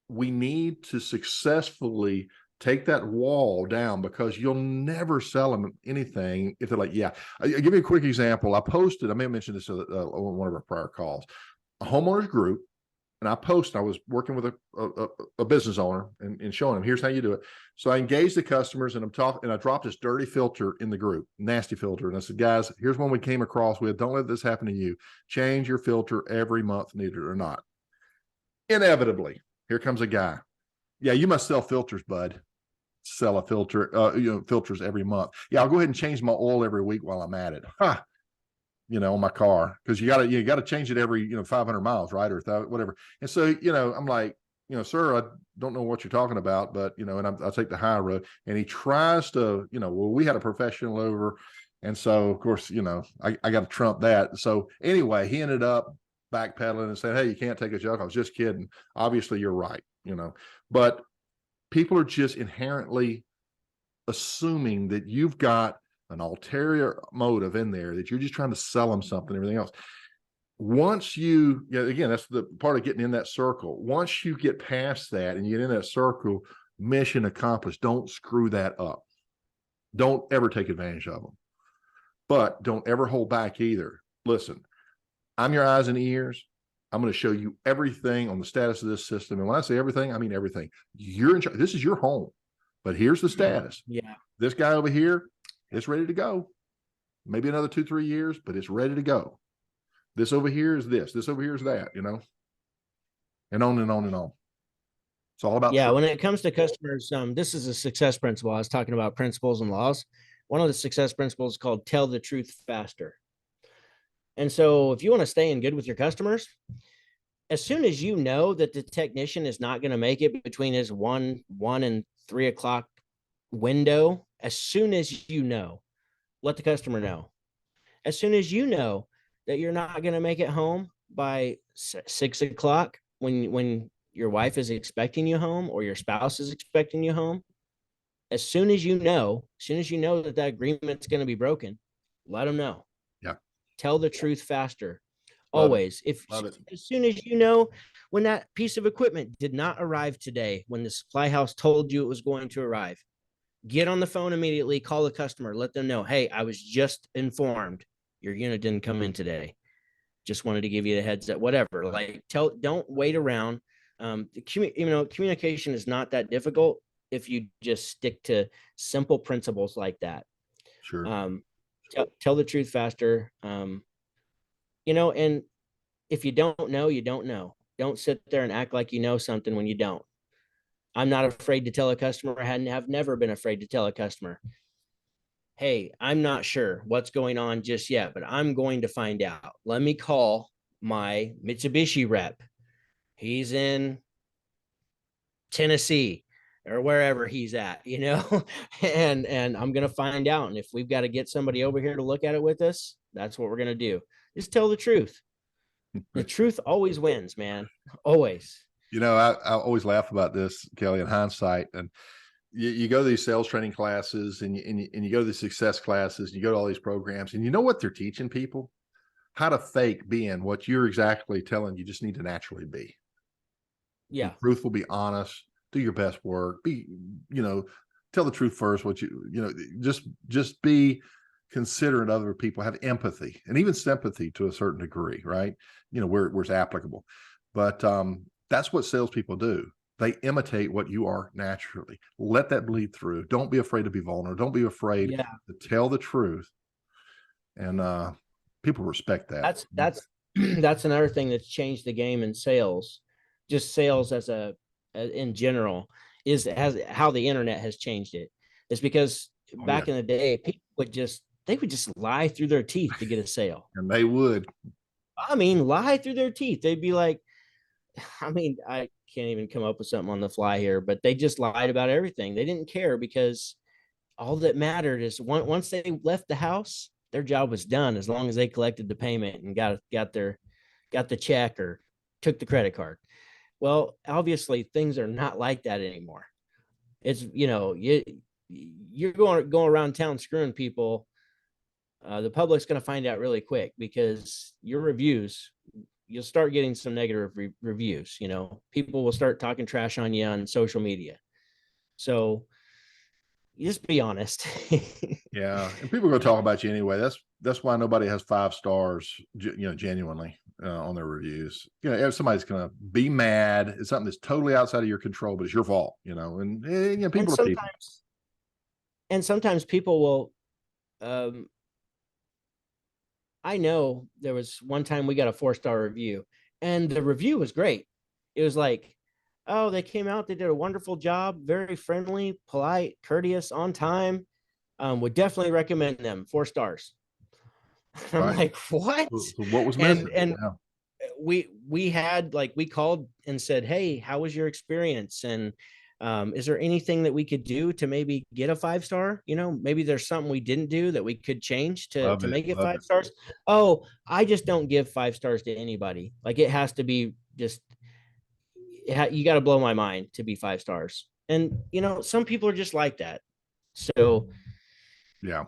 we need to successfully take that wall down, because you'll never sell them anything if they're like, I'll give you a quick example. I may have mentioned this on one of our prior calls. A homeowners group, and I was working with a business owner and showing him, here's how you do it. So I engaged the customers, and I dropped this dirty filter in the group, nasty filter. And I said, guys, here's one we came across with. Don't let this happen to you. Change your filter every month, need it or not. Inevitably, here comes a guy. Yeah, you must sell filters, bud. Sell a filter, filters every month. Yeah, I'll go ahead and change my oil every week while I'm at it. On my car, because you got to change it every 500 miles, right, or whatever. And so I'm like, sir, I don't know what you're talking about, but and I'll take the high road. And he tries to, we had a professional over, and so of course I got to trump that. So anyway, he ended up backpedaling and saying, hey, you can't take a joke. I was just kidding. Obviously, you're right. But people are just inherently assuming that you've got an ulterior motive in there that you're just trying to sell them something, everything else. Once you, again, that's the part of getting in that circle. Once you get past that and you get in that circle, mission accomplished. Don't screw that up. Don't ever take advantage of them, but don't ever hold back either. Listen, I'm your eyes and ears. I'm going to show you everything on the status of this system. And when I say everything, I mean everything. You're in charge. This is your home, but here's the status. Yeah. This guy over here, it's ready to go. Maybe another 2-3 years, but it's ready to go. This over here is this. This over here is that, and on and on and on. It's all about when it comes to customers, this is a success principle. I was talking about principles and laws. One of the success principles is called tell the truth faster. And so if you want to stay in good with your customers, as soon as you know that the technician is not going to make it between his 1 and 3 o'clock window, as soon as you know, let the customer know. As soon as you know that you're not going to make it home by 6 o'clock when your wife is expecting you home or your spouse is expecting you home, as soon as you know that agreement's going to be broken, let them know. Yeah. Tell the truth faster. Love Always. As soon as you know when that piece of equipment did not arrive today, when the supply house told you it was going to arrive, get on the phone immediately, call the customer, let them know, hey, I was just informed your unit didn't come in today. Just wanted to give you the heads up, whatever. Like don't wait around. Communication is not that difficult if you just stick to simple principles like that. Sure. Tell the truth faster. And if you don't know, you don't know. Don't sit there and act like you know something when you don't. I'm not afraid to tell a customer. I have never been afraid to tell a customer, hey, I'm not sure what's going on just yet, but I'm going to find out. Let me call my Mitsubishi rep. He's in Tennessee or wherever he's at, and I'm going to find out. And if we've got to get somebody over here to look at it with us, that's what we're going to do. Just tell the truth. The truth always wins, man. Always. I always laugh about this, Kelley, in hindsight. And you go to these sales training classes and you go to the success classes, and you go to all these programs, and you know what they're teaching people? How to fake being what you're exactly telling you just need to naturally be. Yeah. Be truthful, be honest, do your best work, tell the truth first, just be considerate of other people, have empathy and even sympathy to a certain degree, right? Where it's applicable. But that's what salespeople do. They imitate what you are naturally. Let that bleed through. Don't be afraid to be vulnerable. Don't be afraid to tell the truth. And people respect that. That's another thing that's changed the game in sales. Just sales in general is how the internet has changed it. It's because back in the day, people would just lie through their teeth to get a sale. And they would. Lie through their teeth. They'd be like, I can't even come up with something on the fly here, but they just lied about everything. They didn't care because all that mattered is once they left the house, their job was done as long as they collected the payment and got the check or took the credit card. Well, obviously things are not like that anymore. It's, you're going around town screwing people. The public's going to find out really quick because your reviews, you'll start getting some negative reviews. People will start talking trash on you on social media. So you just be honest. Yeah. And people are going to talk about you anyway. That's why nobody has 5 stars, genuinely on their reviews. If somebody's going to be mad, it's something that's totally outside of your control, but it's your fault, and people are people. And sometimes people will, I know there was one time we got a 4-star review and the review was great. It was like, oh, they came out, they did a wonderful job, very friendly, polite, courteous, on time. Would definitely recommend them, 4 stars. I'm like, what? So what was missing? And we had we called and said, hey, how was your experience? And is there anything that we could do to maybe get a 5-star? Maybe there's something we didn't do that we could change to make it 5 stars. Oh, I just don't give 5 stars to anybody. It has to be just, you got to blow my mind to be 5 stars. And, some people are just like that. So yeah,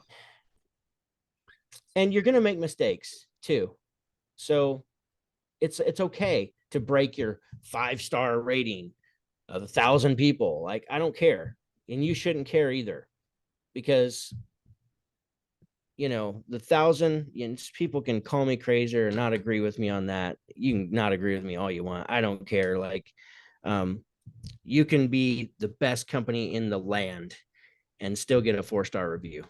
and you're going to make mistakes too. So it's okay to break your 5-star rating of 1,000 people. Like, I don't care. And you shouldn't care either, because the 1,000, people can call me crazy or not agree with me on that. You can not agree with me all you want. I don't care. Like, you can be the best company in the land and still get a 4-star review,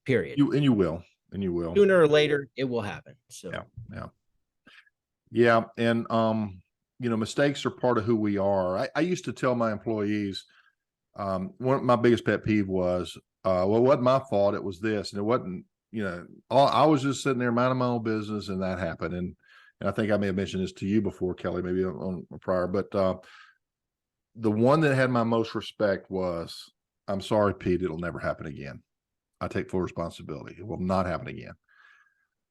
period. You will. Sooner or later, it will happen. So yeah. And mistakes are part of who we are. I used to tell my employees, one of my biggest pet peeve was, well, it wasn't my fault. It was this, and it wasn't, I was just sitting there minding my own business, and that happened. And I think I may have mentioned this to you before, Kelley, maybe on prior, but the one that had my most respect was, I'm sorry, Pete, it'll never happen again. I take full responsibility. It will not happen again.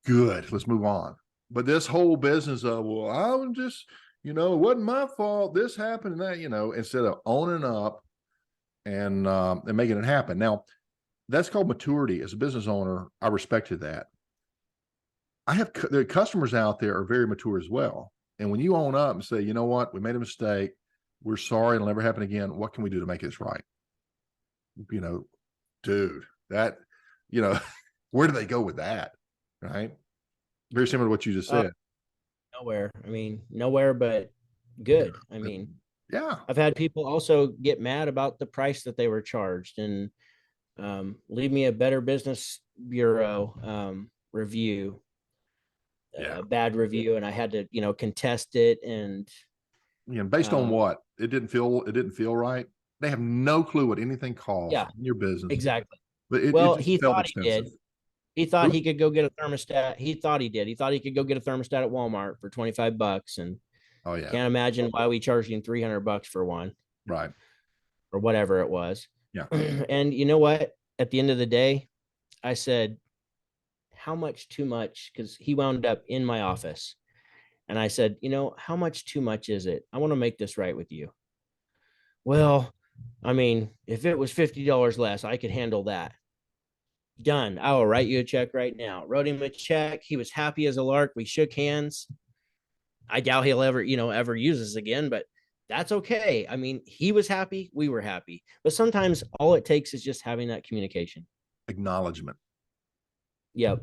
Good. Let's move on. But this whole business of, well, I was just, it wasn't my fault. This happened and that, instead of owning up and making it happen. Now, that's called maturity. As a business owner, I respected that. The customers out there are very mature as well. And when you own up and say, you know what, we made a mistake, we're sorry, it'll never happen again. What can we do to make this right? Dude, that, where do they go with that? Right? Very similar to what you just said. Nowhere. I mean, nowhere but good. I mean, yeah. I've had people also get mad about the price that they were charged and leave me a Better Business Bureau review, a bad review, and I had to, contest it. And based on what? It didn't feel right. They have no clue what anything costs in your business. Exactly. But he thought expensive. He did. He thought he could go get a thermostat. He thought he did. He thought he could go get a thermostat at Walmart for $25, and can't imagine why we charged him $300 for one, right? Or whatever it was. Yeah. And you know what? At the end of the day, I said, "How much too much?" Because he wound up in my office, and I said, "How much too much is it? I want to make this right with you." Well, I mean, if it was $50 less, I could handle that. Done. I will write you a check right now. Wrote him a check. He was happy as a lark. We shook hands. I doubt he'll ever use this again, but that's okay. I mean, he was happy. We were happy. But sometimes all it takes is just having that communication. Acknowledgement. Yep.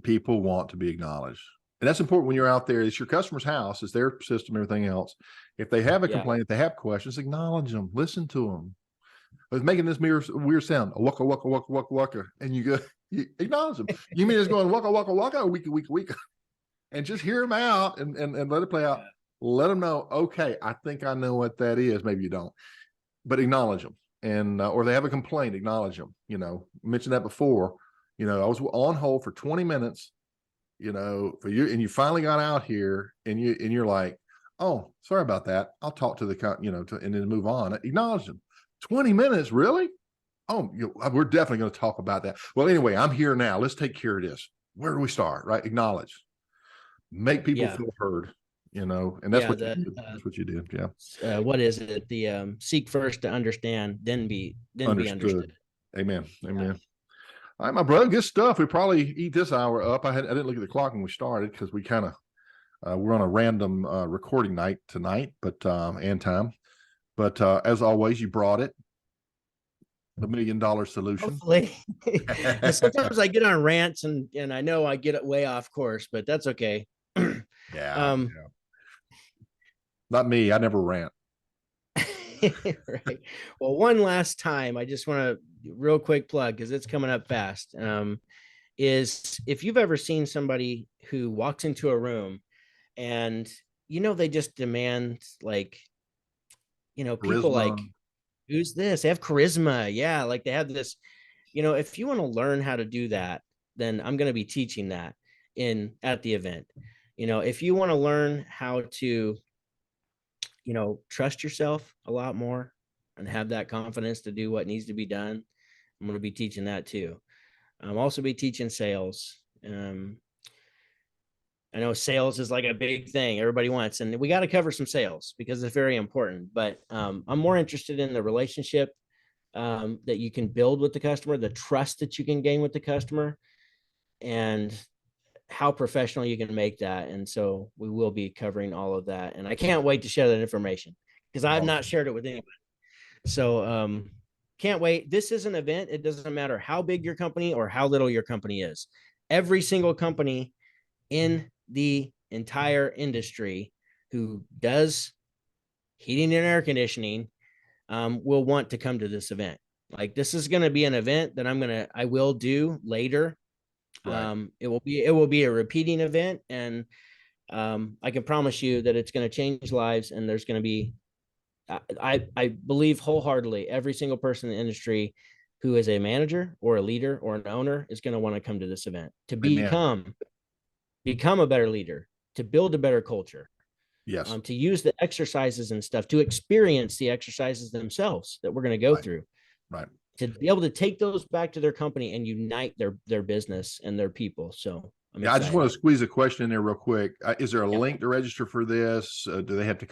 People want to be acknowledged. And that's important when you're out there. It's your customer's house. It's their system, everything else. If they have a complaint, if they have questions, acknowledge them. Listen to them. I was making this weird sound, a waka, waka, waka, waka, waka. And you acknowledge them. You mean it's going waka, waka, waka, or wika, wika, wika. And just hear them out and let it play out. Let them know, okay, I think I know what that is. Maybe you don't. But acknowledge them. And or they have a complaint, acknowledge them. Mentioned that before. I was on hold for 20 minutes, for you, and you finally got out here and you're like, oh, sorry about that. I'll talk to the, and then move on. Acknowledge them. 20 minutes, really? Oh, we're definitely going to talk about that. Well, anyway, I'm here now. Let's take care of this. Where do we start? Right? Acknowledge. Make people feel heard, and that's that's what you did. Yeah. What is it? The seek first to understand, then be understood. Amen. Amen. All right, my brother, good stuff. We probably eat this hour up. I didn't look at the clock when we started because we kind of we're on a random recording night tonight, but and time. But as always, you brought it. The $1 million solution. Hopefully. Sometimes I get on rants and I know I get way off course, but that's okay. Yeah. Not me. I never rant. Right. Well, one last time, I just want to real quick plug, because it's coming up fast. Is if you've ever seen somebody who walks into a room and they just demand, like, people Charisma. like, who's this? They have charisma. Yeah. Like they have this, if you want to learn how to do that, then I'm going to be teaching that at the event. If you want to learn how to, trust yourself a lot more and have that confidence to do what needs to be done, I'm going to be teaching that too. I'll also be teaching sales. I know sales is like a big thing everybody wants, and we got to cover some sales because it's very important. But I'm more interested in the relationship that you can build with the customer, the trust that you can gain with the customer. and how professional you can make that. And so we will be covering all of that. And I can't wait to share that information because I've not shared it with anybody. So can't wait. This is an event. It doesn't matter how big your company or how little your company is. Every single company in the entire industry who does heating and air conditioning will want to come to this event. Like, this is going to be an event that I will do later. Right. It will be a repeating event, and I can promise you that it's going to change lives. And there's going to be, I believe wholeheartedly, every single person in the industry who is a manager or a leader or an owner is going to want to come to this event to become a better leader, to build a better culture. Yes. To use the exercises and stuff, to experience the exercises themselves that we're going to go through. Right. To be able to take those back to their company and unite their business and their people. So I just want to squeeze a question in there real quick. Is there a link to register for this? Do they have to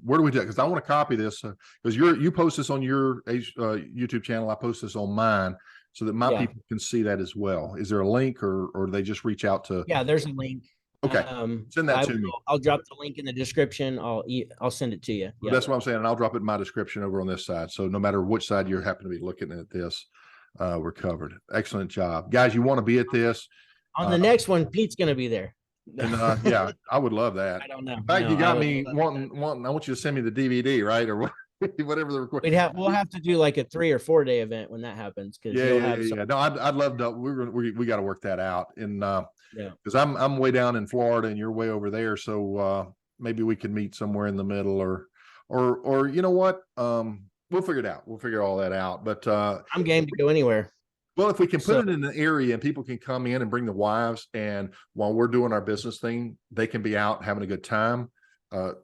where do we do it? Because I want to copy this because you post this on your YouTube channel. I post this on mine so that my people can see that as well. Is there a link, or do they just reach out to? Yeah, there's a link. Okay, send that to me. I'll drop the link in the description. I'll send it to you. Well, that's what I'm saying, and I'll drop it in my description over on this side. So no matter which side you happen to be looking at this, we're covered. Excellent job, guys. You want to be at this? On the next one, Pete's going to be there. And yeah, I would love that. I don't know. In fact, you got me wanting. I want you to send me the DVD, right, or whatever the recording. We'll have to do like a 3 or 4 day event when that happens. Yeah. No, I'd love to. We got to work that out, and because I'm way down in Florida and you're way over there, so maybe we can meet somewhere in the middle, or you know what, we'll figure it out. We'll figure all that out. But I'm game to go anywhere. Well, if we can put it in an area and people can come in and bring the wives, and while we're doing our business thing, they can be out having a good time.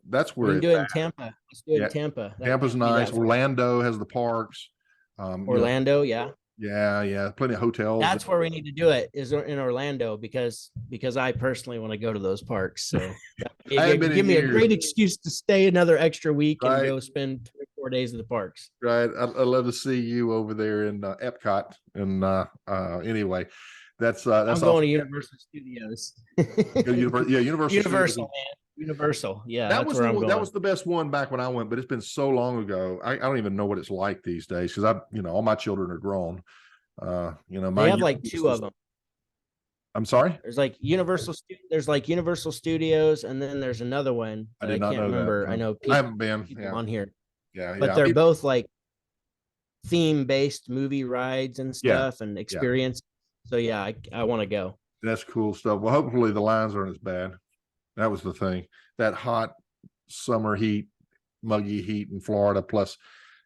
That's where we can do it in Tampa. Let's do it in Tampa. Tampa's nice. Orlando has the parks. Orlando, yeah. Yeah. Plenty of hotels. That's where we need to do it, is in Orlando, because I personally want to go to those parks. So give me a great excuse to stay another extra week and go spend 3 or 4 days at the parks. Right. I'd love to see you over there in Epcot. And anyway, that's I'm going to Universal Studios. Universal, man. Universal. Yeah. That was the best one back when I went, but it's been so long ago. I don't even know what it's like these days, because all my children are grown. They have like 2 of them. I'm sorry. There's like Universal Studios, and then there's another one. I can't remember. I know I haven't been on here. Yeah. But they're both like theme-based movie rides and stuff and experience. So yeah, I want to go. That's cool stuff. Well, hopefully the lines aren't as bad. That was the thing. That hot summer heat, muggy heat in Florida, plus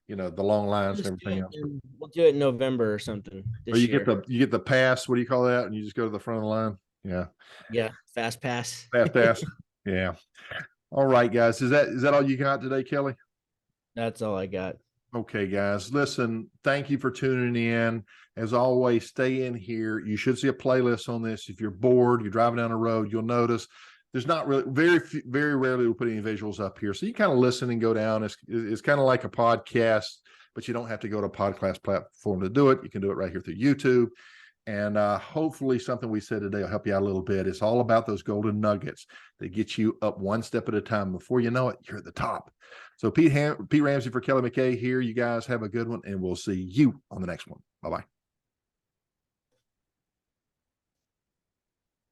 the long lines and everything else. We'll do it in November or something. Or you get the pass. What do you call that? And you just go to the front of the line. Yeah. Fast pass. Fast pass. Yeah. All right, guys. Is that all you got today, Kelley? That's all I got. Okay, guys. Listen, thank you for tuning in. As always, stay in here. You should see a playlist on this. If you're bored, you're driving down the road, you'll notice there's not really very rarely we'll put any visuals up here. So you kind of listen and go down. It's kind of like a podcast, but you don't have to go to a podcast platform to do it. You can do it right here through YouTube. And hopefully something we said today will help you out a little bit. It's all about those golden nuggets that get you up one step at a time. Before you know it, you're at the top. So Pete Ramsey for Kelley McKay here. You guys have a good one, and we'll see you on the next one. Bye-bye.